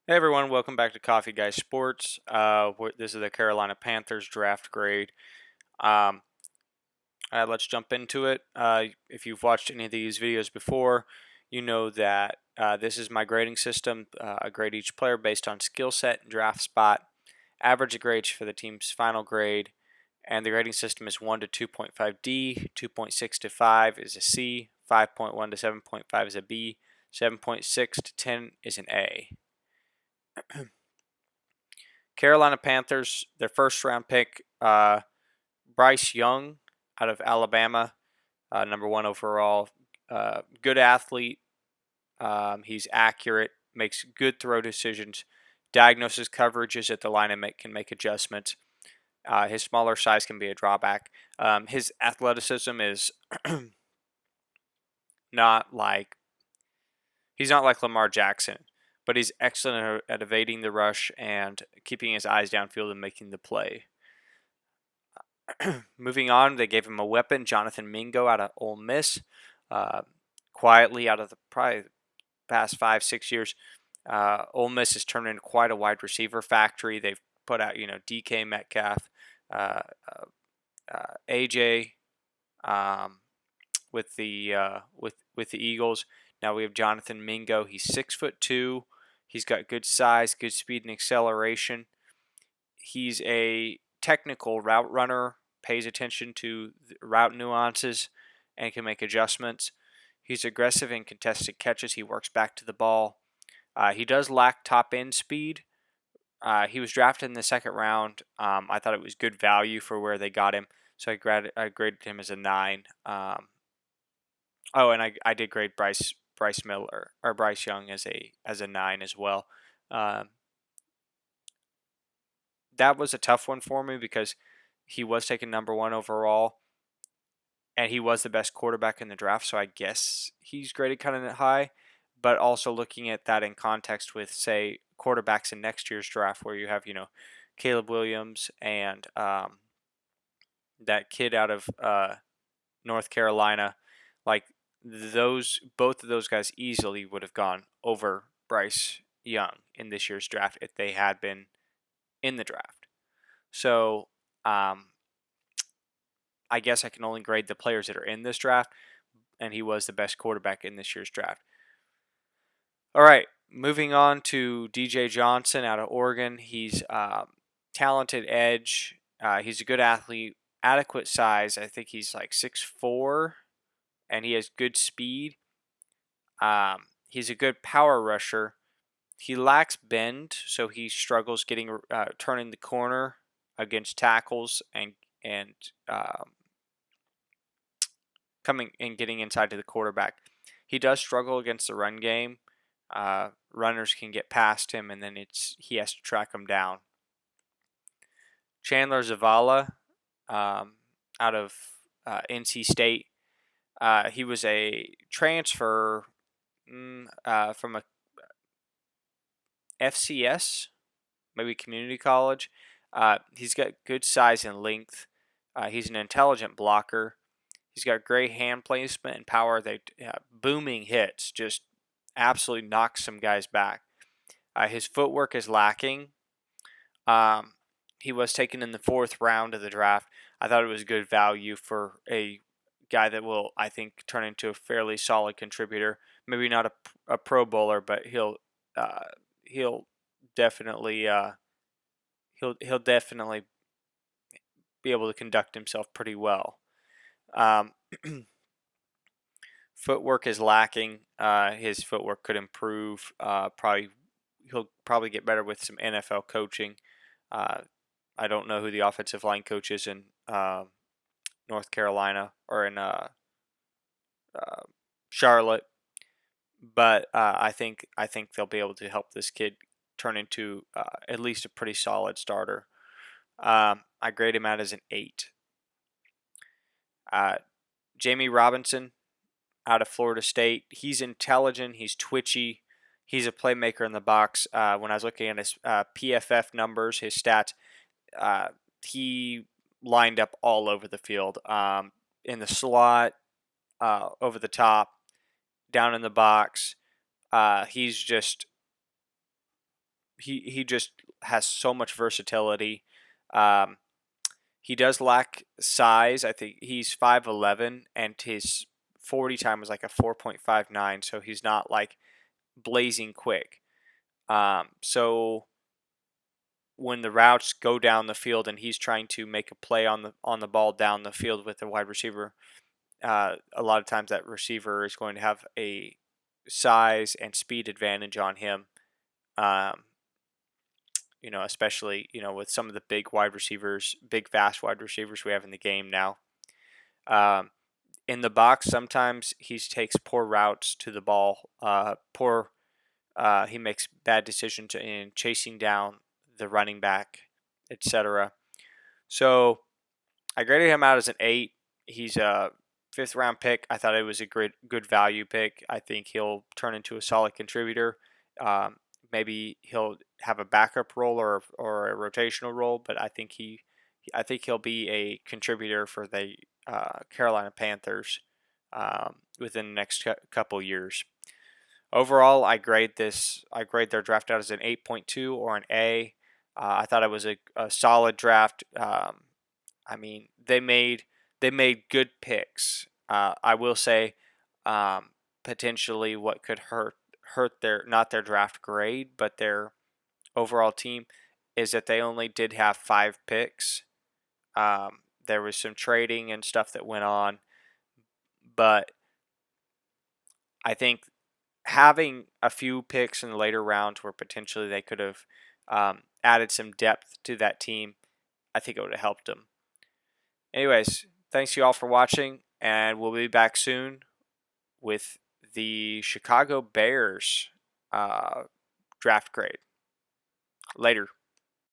Hey everyone, welcome back to Coffee Guy Sports. This is the Carolina Panthers draft grade. Um, let's jump into it. If you've watched any of these videos before, you know that this is my grading system. I grade each player based on skill set and draft spot. Average grades for the team's final grade, and the grading system is 1 to 2.5D, 2.6 to 5 is a C, 5.1 to 7.5 is a B, 7.6 to 10 is an A. Carolina Panthers, their first round pick, Bryce Young out of Alabama, number one overall. Good athlete. He's accurate, makes good throw decisions, diagnoses coverages at the line and can make adjustments. His smaller size can be a drawback. His athleticism is not like he's not like Lamar Jackson, but he's excellent at evading the rush and keeping his eyes downfield and making the play. Moving on, they gave him a weapon, Jonathan Mingo out of Ole Miss. Quietly out of the probably past 5-6 years, Ole Miss has turned into quite a wide receiver factory. They've put out DK Metcalf, uh, AJ with the Eagles. Now we have Jonathan Mingo. He's 6'2". He's got good size, good speed and acceleration. He's a technical route runner, pays attention to route nuances, and can make adjustments. He's aggressive in contested catches. He works back to the ball. He does lack top end speed. He was drafted in the second round. I thought it was good value for where they got him, so I graded him as a 9. And I did grade Bryce Miller or Bryce Young as a 9 as well. That was a tough one for me because he was taken number 1 overall, and he was the best quarterback in the draft, so I guess he's graded kind of high. But also looking at that in context with, say, quarterbacks in next year's draft, where you have Caleb Williams and that kid out of North Carolina, like both of those guys easily would have gone over Bryce Young in this year's draft if they had been in the draft. So I guess I can only grade the players that are in this draft, and he was the best quarterback in this year's draft. All right, moving on to DJ Johnson out of Oregon. He's talented edge. He's a good athlete, adequate size. I think he's like 6'4", and he has good speed. He's a good power rusher. He lacks bend, so he struggles turning the corner against tackles and coming and getting inside to the quarterback. He does struggle against the run game. Runners can get past him, and then he has to track them down. Chandler Zavala, out of NC State. He was a transfer from a FCS, maybe community college. He's got good size and length. He's an intelligent blocker. He's got great hand placement and power. They booming hits, just absolutely knocks some guys back. His footwork is lacking. He was taken in the 4th round of the draft. I thought it was good value for a guy that will, I think, turn into a fairly solid contributor. Maybe not a Pro Bowler, but he'll definitely he'll definitely be able to conduct himself pretty well. Footwork is lacking. His footwork could improve. He'll probably get better with some NFL coaching. I don't know who the offensive line coach is in North Carolina or in Charlotte, but I think they'll be able to help this kid turn into at least a pretty solid starter. I grade him out as an 8. Jamie Robinson out of Florida State. He's intelligent. He's twitchy. He's a playmaker in the box. When I was looking at his PFF numbers, his stats, he lined up all over the field, in the slot, over the top, down in the box. He's just he just has so much versatility. Um, he does lack size. I think he's 5'11", and his 40 time was like a 4.59, so he's not like blazing quick. So when the routes go down the field and he's trying to make a play on the ball down the field with the wide receiver, a lot of times that receiver is going to have a size and speed advantage on him. Um, especially with some of the big wide receivers, big fast wide receivers we have in the game now. Um, in the box, sometimes he takes poor routes to the ball. He makes bad decisions in chasing down the running back, etc. So I graded him out as an 8. He's a fifth round pick. I thought it was a good value pick. I think he'll turn into a solid contributor. Maybe he'll have a backup role or a rotational role, but I think he'll be a contributor for the Carolina Panthers within the next couple years. Overall, I grade their draft out as an 8.2 or an A. I thought it was a solid draft. I mean, they made good picks. I will say, potentially what could hurt their not their draft grade, but their overall team is that they only did have 5 picks. There was some trading and stuff that went on, but I think having a few picks in the later rounds where potentially they could have added some depth to that team, I think it would have helped them. Anyways, thanks you all for watching, and we'll be back soon with the Chicago Bears draft grade. Later.